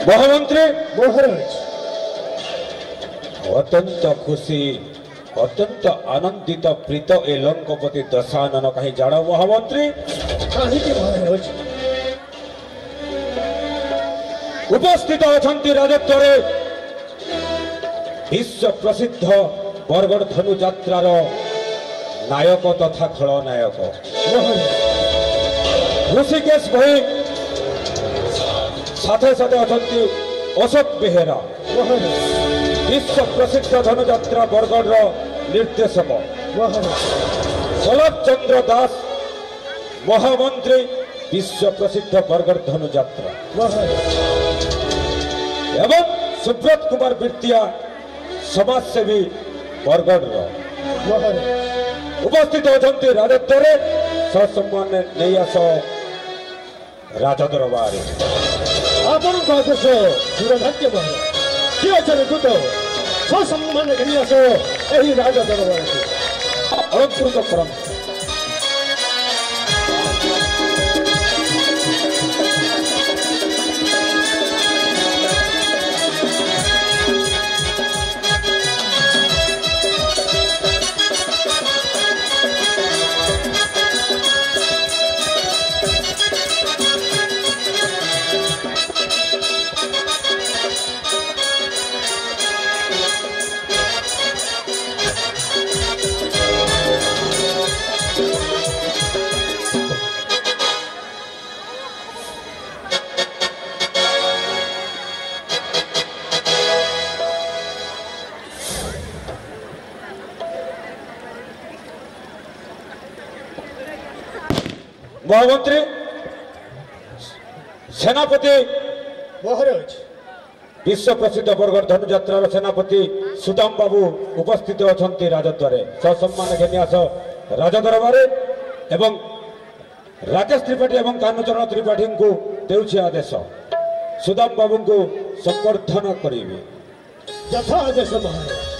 महामंत्री महाराज अत्यंत खुशी अत्यंत आनंदित प्रीत ए लंकापति दशानन कहीं जान महामंत्री महाराज उपस्थित अच्छा राजत्व विश्व प्रसिद्ध बरगढ़ धनु यात्रार नायक तथा खलनायक ऋषिकेश भाई साथे साथे अच्छा अशोक बेहेरा विश्व प्रसिद्ध धनुयात्रा बरगढ़ निर्देशक शलभ चंद्र दास महामंत्री विश्व प्रसिद्ध बरगढ़ धनुयात्रा एवं सुब्रत कुमार बिरतिया समाजसेवी बरगढ़ उपस्थित अच्छा राजत्व ससम्मान नहीं आस राजदरबार आपण आदेश दूरभाग्य किए दूत ससम्मान घनी आस यही राजदरबार अलंकृत परम महामंत्री सेनापति महाराज विश्व प्रसिद्ध बरगढ़ धनुयात्रार सेनापति सुदाम बाबू उपस्थित अच्छा राजद्वारे ससम्मान घेनियास राजदरबार एवं राकेश त्रिपाठी एवं कान्हचरण त्रिपाठी को देउछि आदेश सुदाम बाबू को संबर्धना करेंगे यथा आदेश महाराज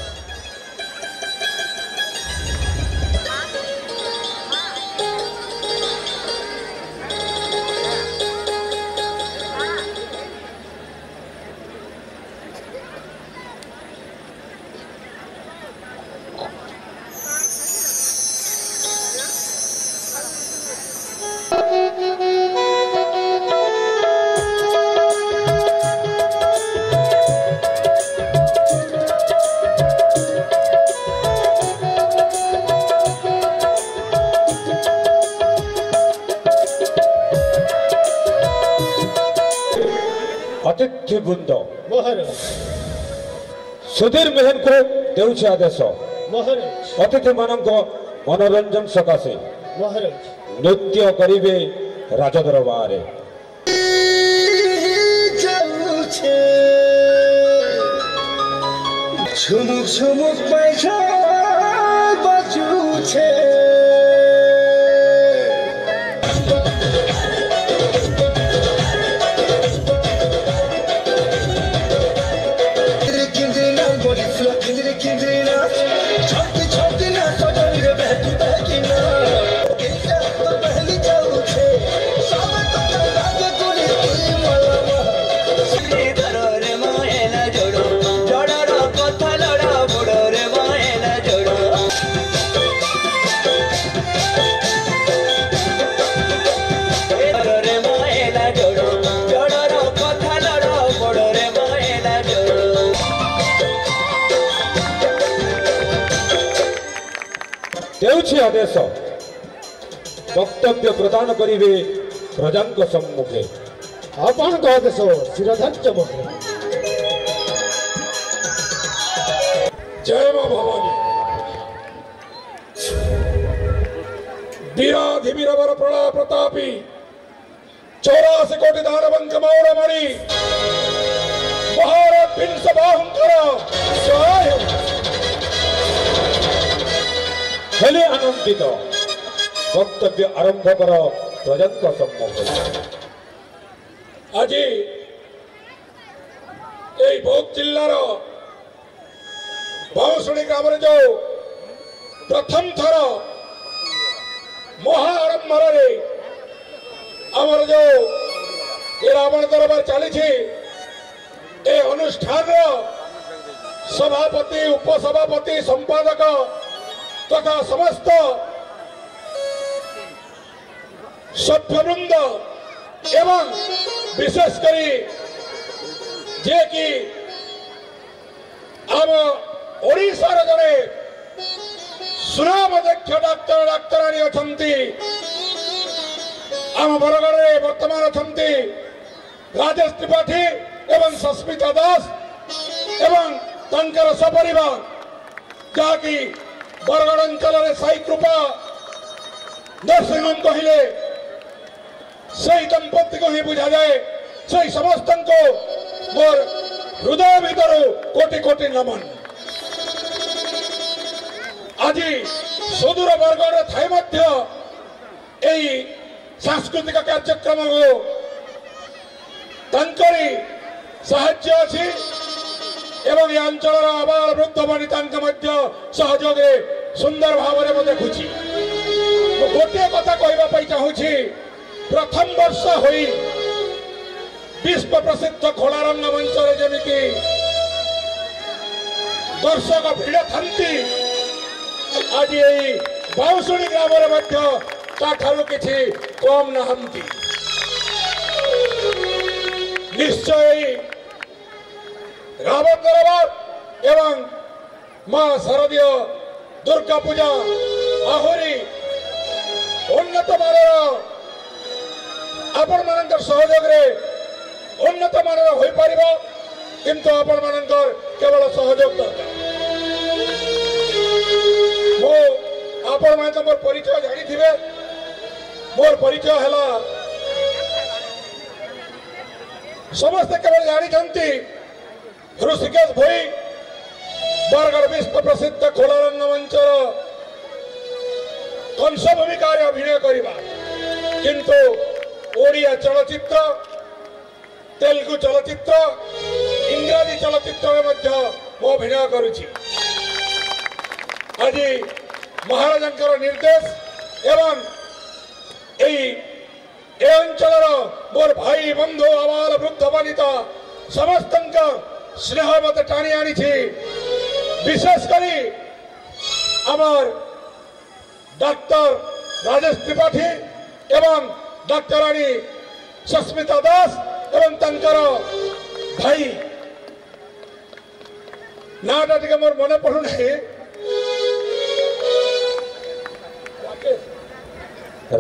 अतिथि वृंद महाराज सुधीर मेहन को देउछि आदेश महाराज अतिथि मानक मनोरंजन सकाशे महाराज नृत्य करिवे राजदरबार झुमुक झुमुक पैसा बजू छे देउछि आदेश वक्तव्य प्रदान करिवे प्रजांक सम्मुखे आपण आदेश शिरोधार्य महाराज जय मां भवानी वीराधिवीरवर प्रलय प्रतापी 84 कोटि दानवंक मौरमणि महाराज विंश बाहुंकर स्वयं हेले आनंदित वक्तव्य आरंभ कर प्रजांक सम्मुखे आज बौद्ध जिलार बाउसुणी ग्राम जो प्रथम थर महाआडंबर आमर जो ये रावण दरबार चली प्रतिष्ठान सभापति उपसभापति संपादक तथा समस्त सभ्यवृंद एवं विशेषकर जे कि आम ओडिशार जड़े सुनामध्यक्ष डाक्तर डाक्तराणी अछंती आम बरगढ़ वर्तमान अछंती राजेश त्रिपाठी एवं सस्मिता दास एवं तंकर सपरिवार जहाँकि बरगढ़ अंचल साई कृपा नर्सिंग होम कहले से दंपति को ही बुझा जाए से समस्त को मोर हृदय भीतर कोटि कोटि नमन। आज सुदूर बरगढ़ थाई मध्य यही सांस्कृतिक कार्यक्रम को तंकरी साहाय्य अच्छी एवं ये अंचल आबाल वृद्ध वनिता सहयोग सुंदर भाव में देखुची गोटे कथा कहवाई चाहूँगी प्रथम वर्ष होई विश्व प्रसिद्ध खोलारंग मंच जमी दर्शक भिड़ था आज यही बाउशुणी ग्राम किसी कम नहांती निश्चय रावण दरबार एवं मां शारदीय दुर्गा पूजा आहरी उन्नत मानर आपण मान सहयोग उन्नत मानर हो पार किंतु आपण मान केवल सहयोग दरकार मो आपण मान मोर परिचय जानी मोर परिचय है समस्ते केवल जानी ऋषिकेश भोई बरगढ़ विश्व प्रसिद्ध खोलारंग मंचर कंस भूमिका अभिनय करवा किंतु ओडिया चलचित्र तेलुगु चलचित्र इंग्राजी चलचित्र में अभिनय करुछि। आज महाराजा निर्देश एवं अंचल मोर भाई बंधु आबाल वृद्ध वनिता समस्त स्नेह मत टाणी आनी विशेषकर आमर डाक्तर राजेश त्रिपाठी एवं डाक्तराणी सस्मिता दास एवं तंकर भाई नाटा टे मोर मन पड़ूना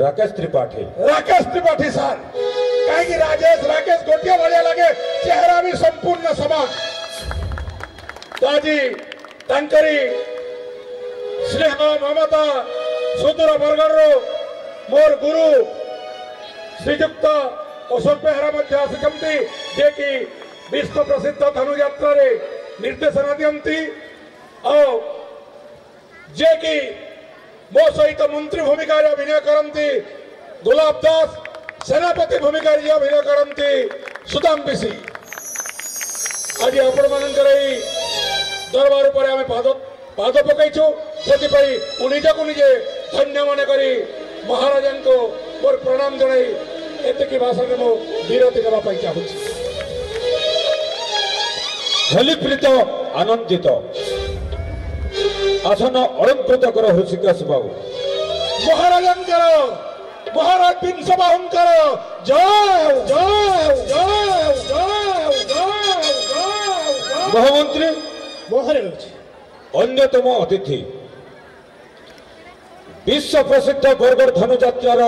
राकेश त्रिपाठी सर कहीं राजेश राकेश गोटिया भाया लगे चेहरा भी संपूर्ण समान ताजी तंकरी स्नेह ममता सुदूर बरगढ़ मोर गुरु श्रीजुक्त अशोक बेहरा आसिकंती जे कि विश्व प्रसिद्ध धनु यात्रा निर्देशना दियंती और जे कि मो सहित मंत्री भूमिका अभिनय करती गुलाब दास सेनापति भूमिका अभिनय करती सुदाम बिसी आज आपण मानकर दरबार पर आम पाद पकईचु से निजक निजे धन्य मन करी महाराजा को मोर प्रणाम जनाई एतिकी भाषा में मो विरति देवाई चाहूँ। हलिप्रीत आनंदित आसन अलंकृत कर ऋषिकेश बाबू महाराज विंश बाहुंकर जय जय जय जय जय महामंत्री महाराज अन्यतम अतिथि विश्व प्रसिद्ध बरगढ़ धनु यात्रार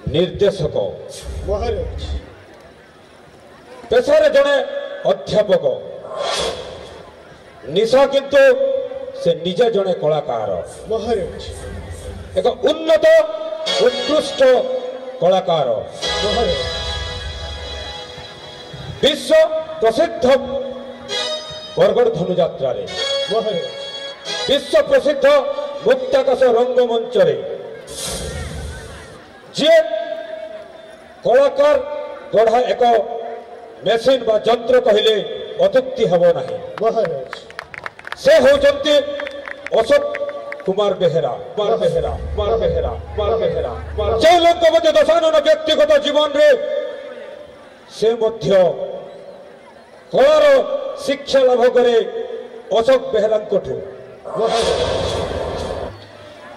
निर्देशक महाराज पेशारे जड़े अध्यापक निशा किंतु से निजे जड़े कलाकार महाराज एक उन्नत उत्कृष्ट कलाकार महाराज विश्व प्रसिद्ध बरगढ़ धनु यात्रा महाराज विश्व प्रसिद्ध मुक्ताकाश रंगमंच जे कलाकार गढ़ा एक मेसीन बा जंत्र कहले अत्युक्ति हेब नहीं महाराज से होचंती अशोक कुमार बेहेरा कुमार बेहेरा कुमार बेहेरा कुमार बेहेरा जो लोक मध्य दशानन व्यक्तिगत जीवन रे से मध्य କଳାର ଶିକ୍ଷା ଲାଭ କରେ ଅଶୋକ ବେହେରାଙ୍କଠୁ।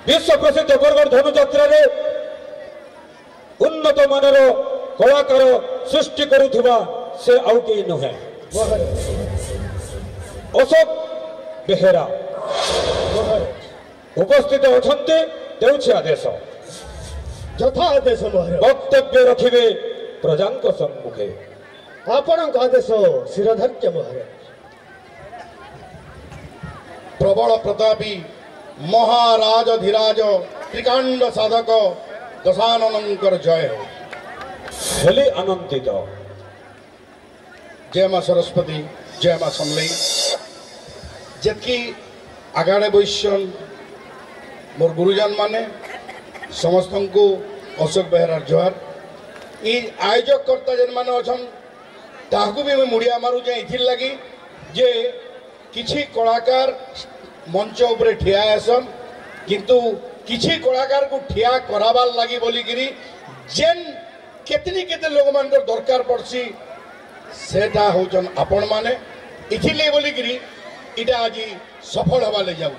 ବିଶ୍ୱ ପ୍ରସିଦ୍ଧ ବରଗଡ଼ ଧନୁଯାତ୍ରାରେ ଉନ୍ନତ ମାନର କଳାକାର ସୃଷ୍ଟି କରୁଥିବା ସେ ଆଉ କେହି ନୁହେଁ, ଅଶୋକ ବେହେରା। ଉପସ୍ଥିତ ଅଛନ୍ତି, ଦେଉଛି ଆଦେଶ। ଯଥା ଆଦେଶ ମହାରାଜ। ବକ୍ତବ୍ୟ ରଖିବେ ପ୍ରଜାଙ୍କ ସମ୍ମୁଖେ। ଆପଣଙ୍କ ଆଦେଶ ଶିରଧାର୍ଯ୍ୟ ମହାରାଜ। प्रबल प्रतापी महाराजधिराज त्रिकांड साधक दशाननंकर जय हो। हेली आनंदित। जय माँ सरस्वती, जय माँ समलई। जबकि आगाड़े बैसन मोर गुरुजन माने समस्त को अशोक बेहरा जोहार। ये आयोजक कर्ता जेन माने अछन ताहकु भी मैं मुड़िया मारुचे इथिर लगी जे किछि कलाकार मंच उपरे ठिया आसन किंतु किछि कलाकार को ठिया कराबार लगी बोलिकी जेन केतनी केते लोक मान दरकार पड़सी सेटा होचन आपण माने इथिले बोलिकी इटा आज सफल हवा ले जाऊ।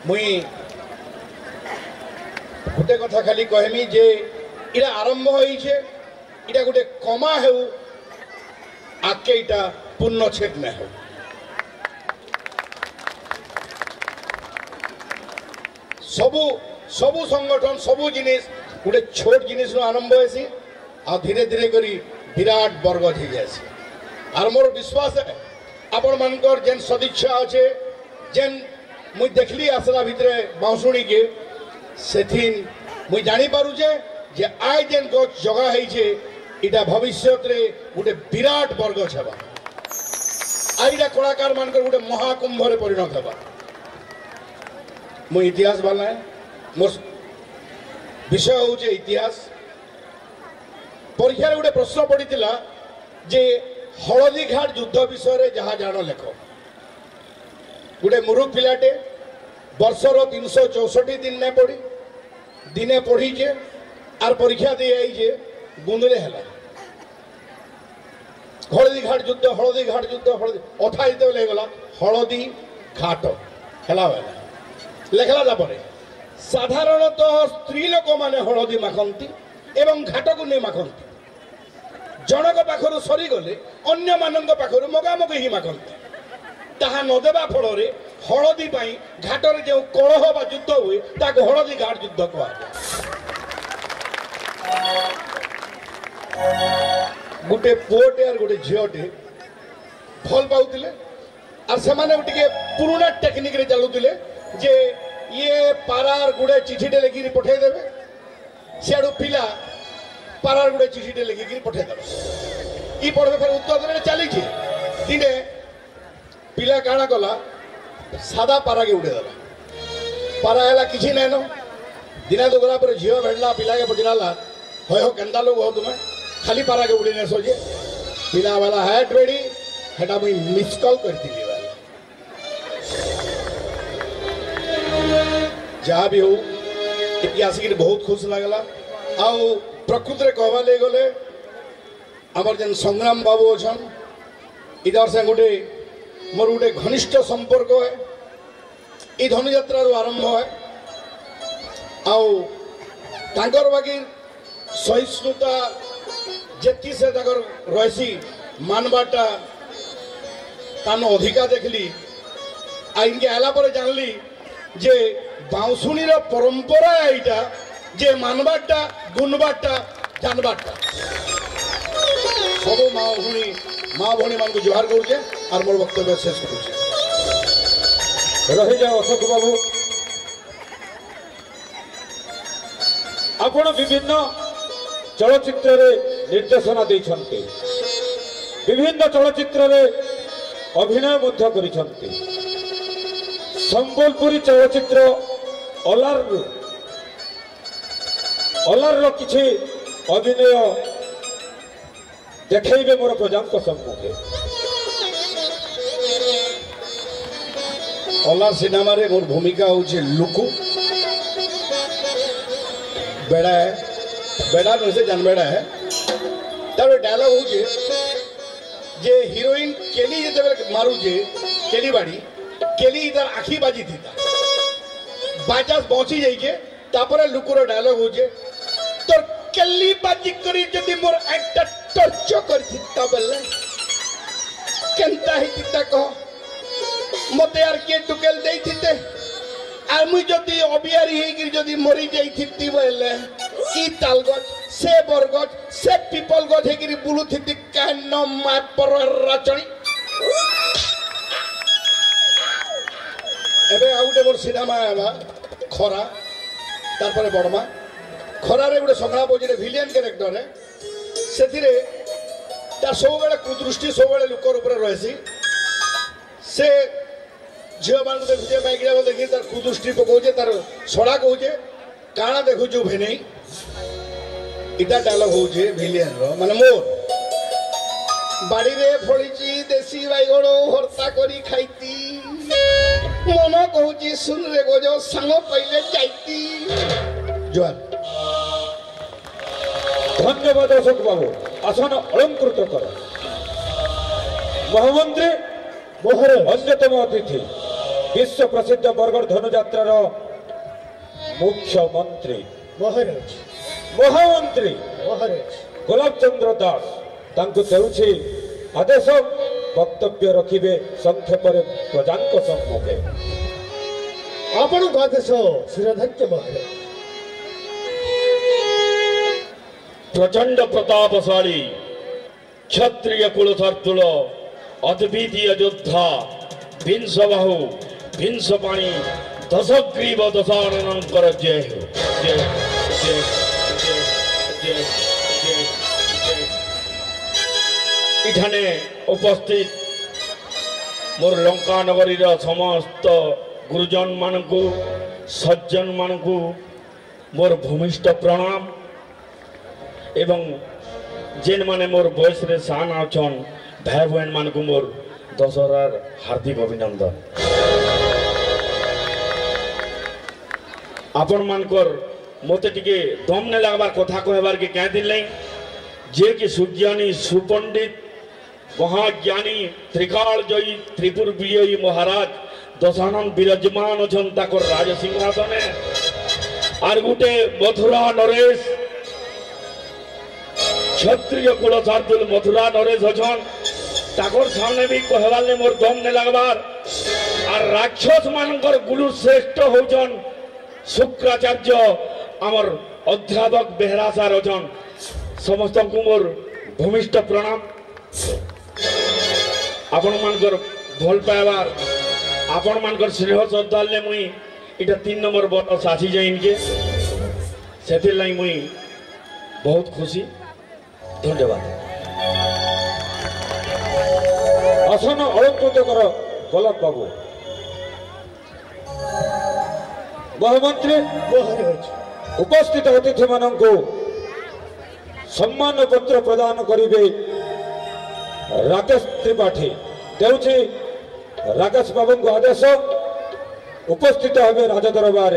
मुई गोटे कथा खाली कहमी जे इटा आरंभ होइछे, इटा गोटे कमा हेउ आके इटा पूर्णछेद न हो। सबु सबु संगठन सबु जिनिस गोटे छोट जिनिस आरंभ होसी आ धीरे धीरे करी विराट बरगद हो जासी। आर मोर विश्वास है आपण मानकर जेन सदिच्छा अच्छे जेन मुई देखली आसला भितरे बाउसुणी के सेथिन मुई जानी पारुचे जे आय जेन गच जगह है इटा भविष्य गोटे विराट बरगद हेबा। आईटा कलाकार मानकर गोटे महाकुंभ परिणत हेबा। मु इतिहास वाला है, मोर विषय हूँ इतिहास। परीक्षा गोटे प्रश्न पड़ीला जे हलदी घाट युद्ध विषय जहाँ जान लेख। गोटे मुरुख पिलाटे वर्षर 364 दिन ने पढ़ी दिने पढ़ीचे आर परीक्षा दे आईचे गुंदरे है हलदी घाट युद्ध हलदी घाट युद्ध हलदी अथा जिते गला हलदी घाट है लेखला जापर साधारणतः स्त्री लोक मैंने हलदी माखती एवं घाट को नहीं माखती जनक पाखर सरीगले अन्य मानक पाखर मगामग ही माखती ताहा नदेवा फल हलदी घाटर जो कलह बा युद्ध हुए ताको हलदी घाट युद्ध कह गोटे पुओटे और गोटे झीटे भल पाते और से पुराना टेक्निक रे चलुले जे ये पारार गुड़े चिठीटे लिखिकी पठेदेवे सियाड़ू पिला पारार गुड़े चिठीटे लिखिकी पठेदेवे ये पढ़े फिर उत्तर देने चली दिने पिला काଣା कला सादा पारा के उड़ेदेला पारा है किसी नाइन दिना दुगला पर झील भेटला पिला के पचराला हो केन्दा लोग हो तुम्हें खाली पारा के उड़ी नेसो जे पिला वाला हैट रेडी हेटा मुई मिस कॉल करती जहाँ भी हो इतनी आसिक बहुत खुश लगला। आउ प्रकृत रे कहवा ले गले आमर जेन संग्राम बाबू अच्छन इधर से गोटे मोर गोटे घनिष्ठ संपर्क है ये धनुयात्रा आरंभ है आउ तांकर बाकी सहिष्णुता जेती से रही मानवाटा तान अधिका देखली इनके आला पर जानली जे बाउसुणी परंपरा यहाँ जे मानवाटा गुणवाटा जानवाटा सब माँ भौणी मान को जुहार करुचे और मोर वक्तव्य शेष करुचे। रही जाओ अशोक बाबू आपण विभिन्न चलचित्र निर्देशना देइछन्ते विभिन्न चलचित्र अभिनय मध्य करिछन्ते संबलपुरी चलचित्र अलार किछि अभिनय देखैबे मोर प्रजांक सम्मुखे। अलार सिनेमा रे मोर भूमिका होचे लुकु बेड़ा बेड़ा नुहे से जानबेड़ा है तार डायलॉग हो जे हिरोइन केली जब मारू जे केली बाड़ी केली इधर आखी बाजी थी बाचास पहुंची जाइए तापर लुकुर डायलॉग हो जे तो केली बाजी करी जदी मोर एक्टर टच कर थिता बेले केनता ही थिता कह मते यार के टुकेल देई थिते আর মুই যদি অবিয়ারি হইকি যদি মরি যাই থিতি বলে ই তাল গছ সে বরগছ সে পিপল গছ হইকি বুলু থিতি কেন মাত পর রাচনি এবে আউটে মোর সিনেমা আবা খরা তারপরে বড়মা খরারে গোটে সংলাপ হচ্ছে ভিলিয়ান ক্যারেক্টরে সেথিরে তার সবুবেলে কুদৃষ্টি সবুবেলে লোকর উপরে রয়েছে সে झील मान देखुचे माइकिया देखी तार कुदृष्टि पकाउचे तार सड़ा कहूचे काना देखुचु भेने इटा डायलॉग होचे भिलियन रो माने मोर बाड़ी रे फळीची देसी बाइगण हरता करी खाइती मन कहूची सुन रे गोजो संग पहिले जाइती जोर धन्यवाद अशोक बाबू आसन अलंकृत कर महामंत्री अन्यतम अतिथि विश्व प्रसिद्ध बरगढ़ धनुयात्रार मुख्यमंत्री महाराज महामंत्री महाराज गोलाब चंद्र दास तांको देउछि आदेश वक्तव्य रखिबे संक्षेप प्रजा सम्मुखे आपण आदेश श्रीधन्य महाराज प्रचंड प्रतापशाली क्षत्रिय कुलधर्तुल अद्वितीय योद्धा विंशबाहु विंशपाणी दशग्रीव दशाननंकर जय हो जय जय जय जय जय इठाने उपस्थित मोर लंका नगरी समस्त गुरुजन मानकु सज्जन मानकु मोर भूमिष्ठ प्रणाम एवं जेन माने मोर बयस रे सान आछन भाई बहन मान को मोर दशहरार हार्दिक अभिनंदन आपण मानकर मते टिके दम ने लागबार कथा कहबार के क्या दिन नहीं जे कि सुज्ञानी सुपंडित महाज्ञानी त्रिकाल जयी त्रिपुर विजयी महाराज दशानन विराजमान अछन ताकर राज सिंहासने आर गुटे मथुरा नरेश क्षत्रिय कुल शार्दुल मथुरा नरेश अछन ताकर सामने भी कहवाले मोर दम ने लगबार और राक्षस मानकर गुरु श्रेष्ठ होजन शुक्राचार्य आमर अध्यापक बेहरासार अछन समस्त को मोर भूमिष्ठ प्रणाम आपण मानकर भल पाइबार आपण मानकर स्नेह श्रद्धा ले मुई इटा 3 नंबर बरस आसी जाइन के सेथिर लाई मुई बहुत खुशी धन्यवाद आसन अलंकृत कर गोलाब बाबू महामंत्री महाराज उपस्थित अतिथि मानू सम्मान पत्र प्रदान करिवे राकेश त्रिपाठी देउछि राकेश बाबू को आदेश उपस्थित हेबे राजदरबार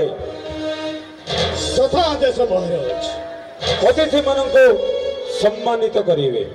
तथा आदेश महाराज अतिथि मानू सम्मानित करिवे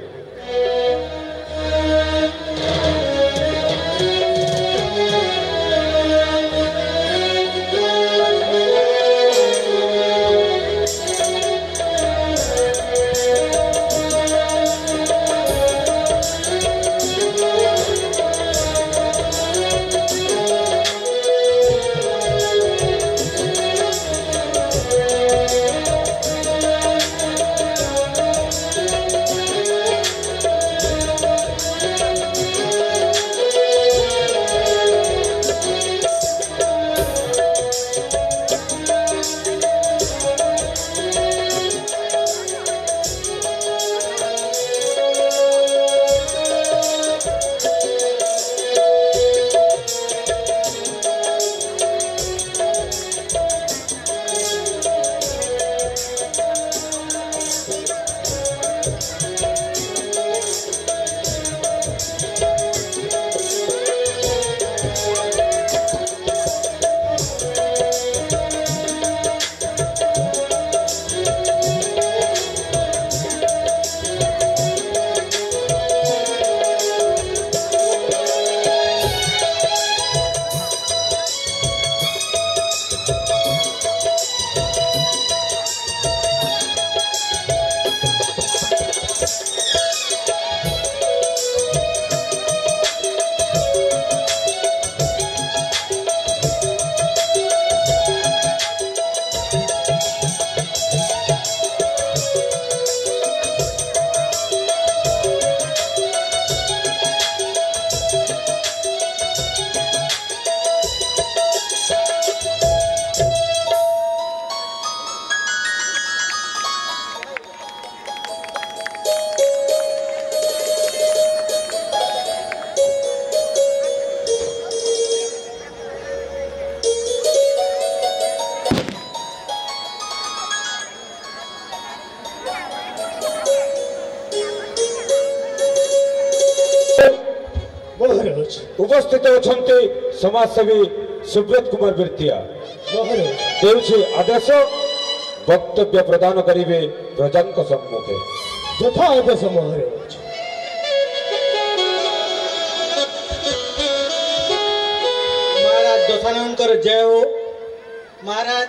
ରହିଛି उपस्थित अछंती समाजसेवी सुब्रत कुमार बिरतिया ମହାରାଜ देउछि आदेश वक्तव्य प्रदान करिवे प्रजांक सम्मुखे ଯଥା ଆଦେଶ ମହାରାଜ महाराज दशानंकर जय हो महाराज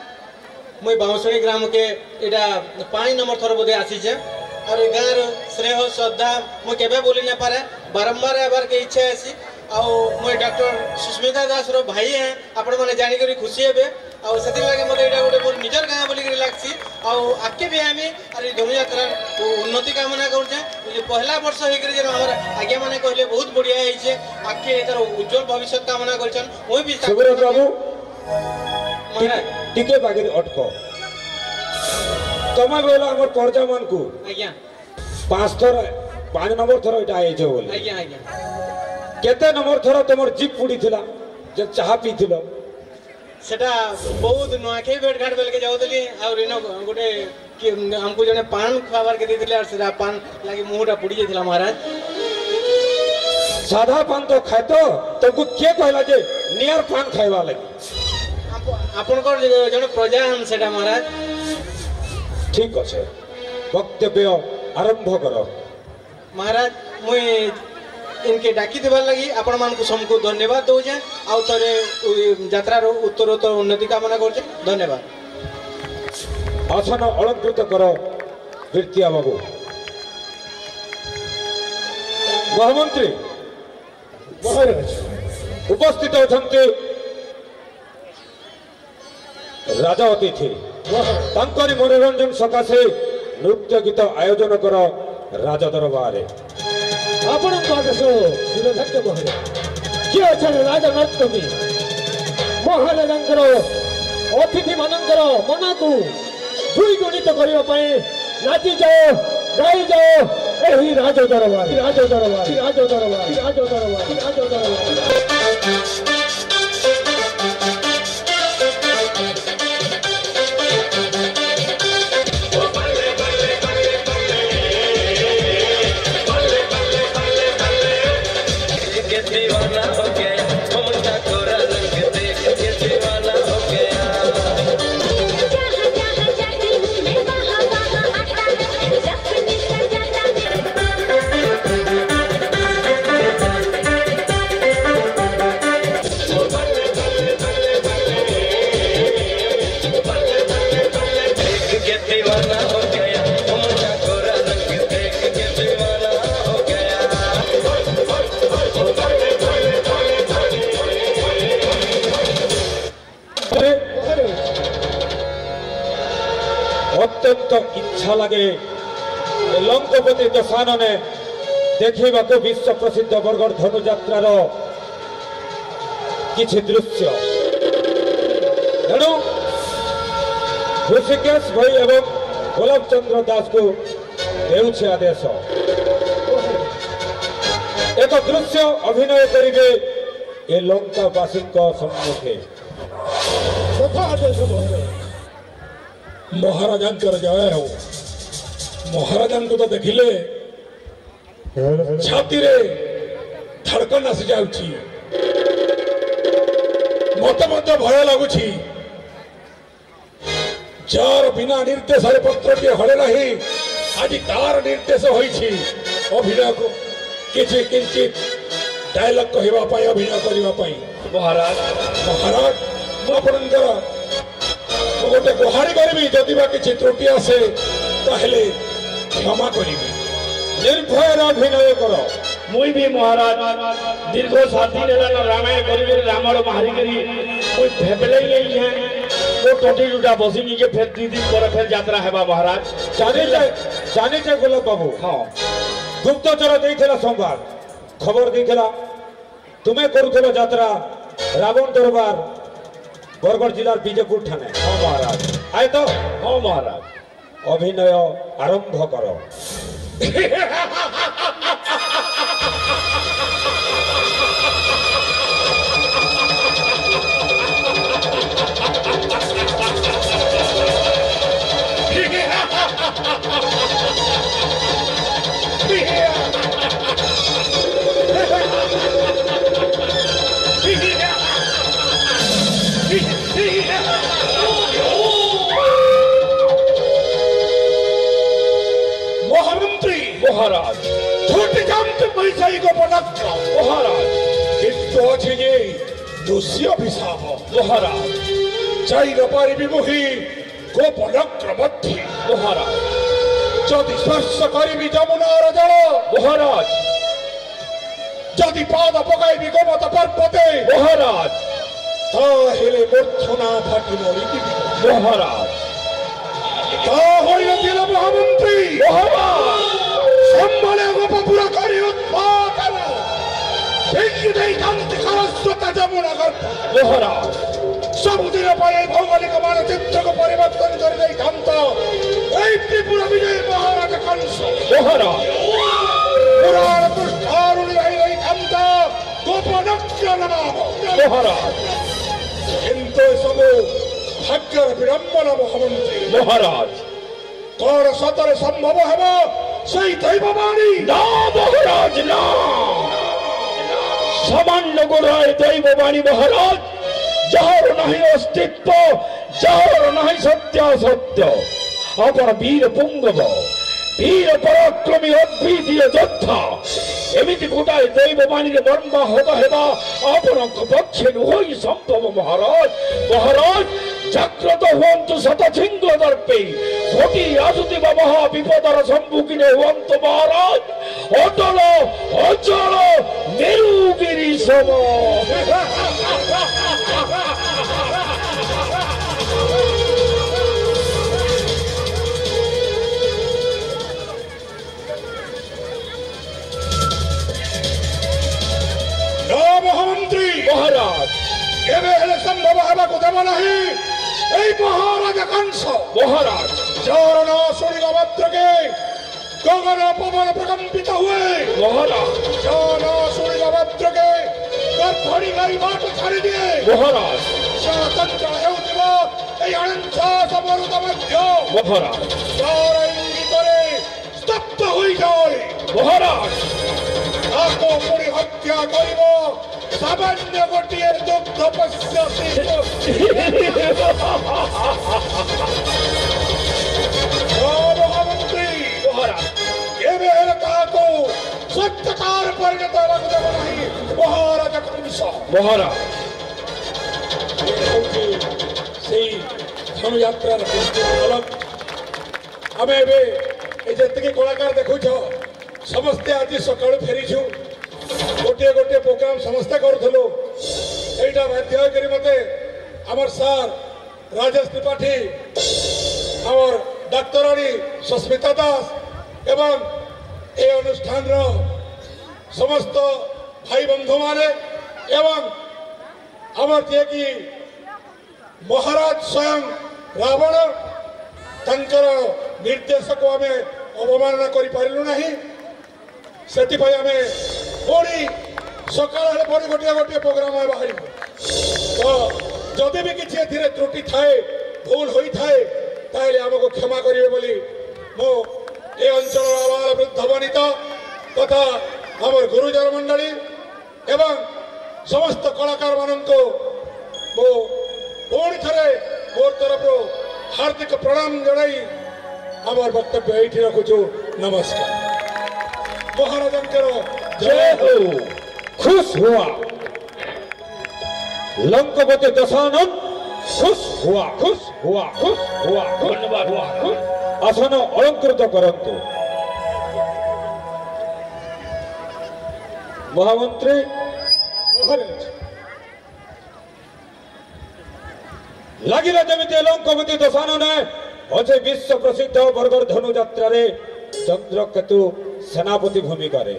मुई बाउंसड़ी ग्राम के इटा 5 नंबर थर बोधे आसी छे और गाँव स्नेह श्रद्धा मुई केबे बोली न पारे बारंबार आबार के इच्छा आसी आउ मुई डॉक्टर सुस्मिता दास रो भाई हैं आपण माने जानि करी खुशी हेबे आउ सेति लागे मते एटा गोटे मोर निजर गाँ बोली करी लागसी आउ आके भी आमी अरे धनुयात्रा उन्नति कामना करछे जे पहला वर्ष हे करी जे हमर आगे माने कहले बहुत बढ़िया है छे आके एकर उज्जवल भविष्य कामना करछन ओई भी सुब्रत बाबू महाराज टिके बागेरी अटको तमे बोला हमर पर्जा मान को आज्ञा 5 नंबर थर इटा आइछे बोली आज्ञा आज्ञा केते नंबर थर तमर जीप पुड़ी थिला जे चाहा पीथिलो सेटा बहुत नुआखे भेट घाट बेल के जाउतली और इनो गोटे कि हमको जने पान खाबार के देथिले और सेटा पान लागी मुहटा पुड़ी जाइथिला महाराज साधा पान तो खातो तुमको के कहला जे नियर पान खाइबा लगी आपनकर जने प्रजा हम सेटा महाराज ठीक আছে वक्तव्य आरंभ करो महाराज मुई इनके डाकी देवार लगी आपण मान को सबको धन्यवाद दो जे आउ तरे यात्रा रो उत्तरोत्तर उन्नति कामना करछे धन्यवाद आसन अलंकृत करो बिरतिया बाबू महामंत्री ମହାରାଜ उपस्थित अछंती राजा अतिथि तांकरी मनोरंजन सकाशे नृत्य गीत आयोजन कर राजा दरबार ଆପଣଙ୍କ ଆଦେଶ ଶିରୋଧାର୍ଯ୍ୟ ମହାରାଜ କିଏ ଅଛନ୍ତି ରାଜା ନର୍ତ୍ତକୀ ମହାରାଜାଙ୍କର ଅତିଥିମାନଙ୍କର ମନକୁ ଦ୍ୱିଗୁଣିତ କରିବା ପାଇଁ ନାଚି ଯାଅ ଗାଇ ଯାଅ ଏହି ରାଜ ଦରବାର ରାଜ ଦରବାର ରାଜ ଦରବାର ରାଜ ଦରବାର ରାଜ ଦରବାର अत्यंत इच्छा लगे लंकपति दशानने देखा विश्व प्रसिद्ध बरगढ़ धनुयात्रार किछि दृश्य तेणु ऋषिकेश भाई एवं गोलाब चंद्र दास को देउछि आदेश एक दृश्य अभिनय करिवे ए लंकावासी सम्मुखे ଯଥା ଆଦେଶ ମହାରାଜ महाराजांकर जय हो महाराजां को तो देखिले छाती रे धड़कन आसी जाउछि मत मत भय लागुछि जार बिना निर्देश पत्र के हले नहीं आज तार निर्देश होइछि अभिनय को किछि किंचित डायलॉग कहबा पई अभिनय करबा पई महाराज महाराज आपनकर गोटे गुहारी करी जदि किसी त्रुटि आसे ताहले क्षमा करी निर्भय अभिनय कर मुई भी महाराज दीर्घ 7 दिन है रामायण करी रामर मारी करी कोई फेबले नहीं है वो टोटी टूटा बसी नहीं के फिर 2 दिन पर फिर यात्रा है महाराज जानी चे गोलाब बाबू हाँ गुप्तचर देइथिला संवाद खबर देइथिला तुम्हें करुथिलो यात्रा रावण दरबार बरगढ़ जिला बीजेपुर थाने हाँ महाराज आए तो हाँ महाराज अभिनय आरंभ करो महाराज छोटी जामते पैसा ही को पलक्र महाराज किंतु अच्छे ये दूसरी अभिशाप महाराज चाई रपारी विमुही को पलक्र मध्य महाराज जदि स्पर्श करी भी जमुनार जल महाराज जदि पाद पकाई भी गोमत पर्वते महाराज ताहेले मूर्छना फाटी मरी महाराज ताहले दिल महामंत्री महाराज संबले गोपपुरा करी उत्पादन बेंकी दे कांति करस्वत जमुना गर्भ महाराज समुद्र पाए भौगोलिक मानचित्र को परिवर्तन कर दे कांत ए त्रिपुरा विजय महाराज कंस महाराज पुराण पुष्ठारुणि रही कांत गोपनक्य नमः महाराज किंतु सब भाग्यर विडंबना महामंत्री महाराज कौन सतरे संभव है सही दैववाणी ना महाराज ना सामान्य गुराय दैववाणी महाराज जार नहीं अस्तित्व जार नहीं सत्यासत्य अपन वीर पुंगव वीर पराक्रमी अद्वितीय योद्धा एमिति गोटाए दैववाणी मर्म होगा हेबा अपन पक्षे नुहई संभव महाराज महाराज जाग्रत हुअन्तु शतसिंह दर्पे घटी आसुथिबा महा विपदर सम्मुखीन हुअन्तु महाराज अटल अचल मेरुगिरी सम महामंत्री महाराज संभव है देव नहीं महाराज कंस महाराज चारण सुनिग मात्र के गगन पवन प्रकंपित हुए महाराज चारण सुनिग मात्र के गर्भणी गाई बाट छाड़ी दिए महाराज स्वतंत्र हेउथिबा ए अनंत समरुद मध्य महाराज चार इंगितरे स्तब्ध होई जाए महाराज आको पुरी हत्या करिबो सामान्य गोटिए दुग्ध पश्यति महामंत्री महाराज एबे ताको सत्यकार परिणत लगदे नहीं महाराज कंस महाराज सेई धनुयात्रार अलग आमे एबे ए जतके कलाकार देखुछ समस्ते आज सकाळु फेरिछु गोटे गोटे प्रोग्राम समस्ते करूथलो एटा बाध्य करी मते हमर सार राजेश त्रिपाठी हमर डाक्टरानी सस्मिता दास एवं ए अनुष्ठान रो समस्त भाई बंधु माने एवं हमर जे कि महाराज स्वयं रावण तंकर निर्देश को आमे अवमानना करि पारिलु नाही सेति भाई आमे पुणी सकाळ पुणी गोटे गोटे प्रोग्राम बाहर तो जदि भी किसी एथिरे त्रुटि थाए भूल होई थाए ताइले हमको क्षमा करिवे बोली मो ए अंचल आवाल वृद्ध वनिता तथा हमर गुरुजन मंडली एवं समस्त कलाकार माननको मो पुणी थरे मोर तरफ हार्दिक प्रणाम जणाई हमर वक्तव्य एठी रखुछु नमस्कार महाराजंकर जय हो खुश हुआ लंकपति दशानन खुश हुआ खुश हुआ खुश हुआ धन्यवाद महाराज आसन अलंकृत करंतु महामंत्री लगिला जमिति लंकपति दशानन अच्छे विश्व प्रसिद्ध बरगड़ धनु यात्रा रे चंद्रकेतु सेनापति भूमिका रे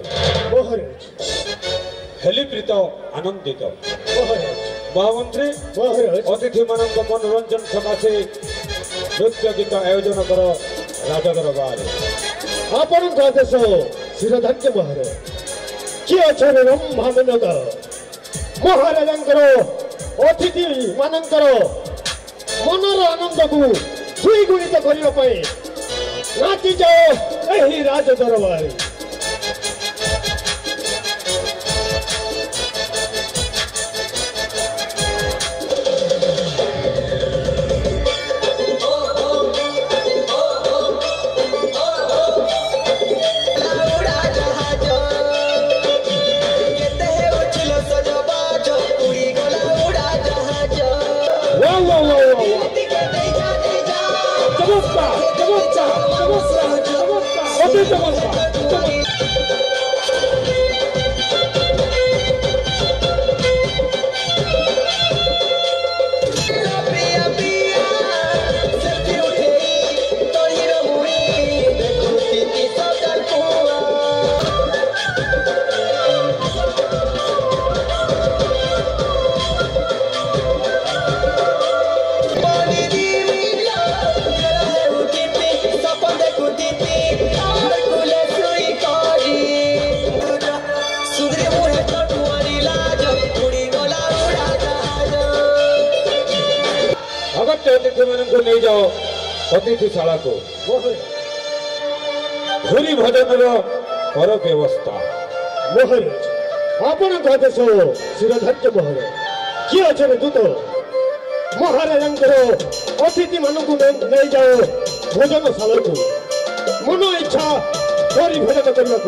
हेलिप्रीत आनंदित महामंत्री अतिथि मान मनोरंजन सकाशे नृत्य गीत आयोजन कर राजदरबार आपण आदेश शिरधार्य महाराज किए अछन रंभामनग महाराजंकर अतिथि मानकर मनर आनंद को द्विगुणित करने पाए नाची जाओ एही राज दरबार अतिथि मानक नहीं जाओ अतिथिशाला को भूरी भजन कर व्यवस्था महाराज आपण आदेश शिरधार्य महाराज किए अच्छे दूत महाराजा अतिथि मानक नहीं जाओ भोजनशाला को मन इच्छा भोजन करने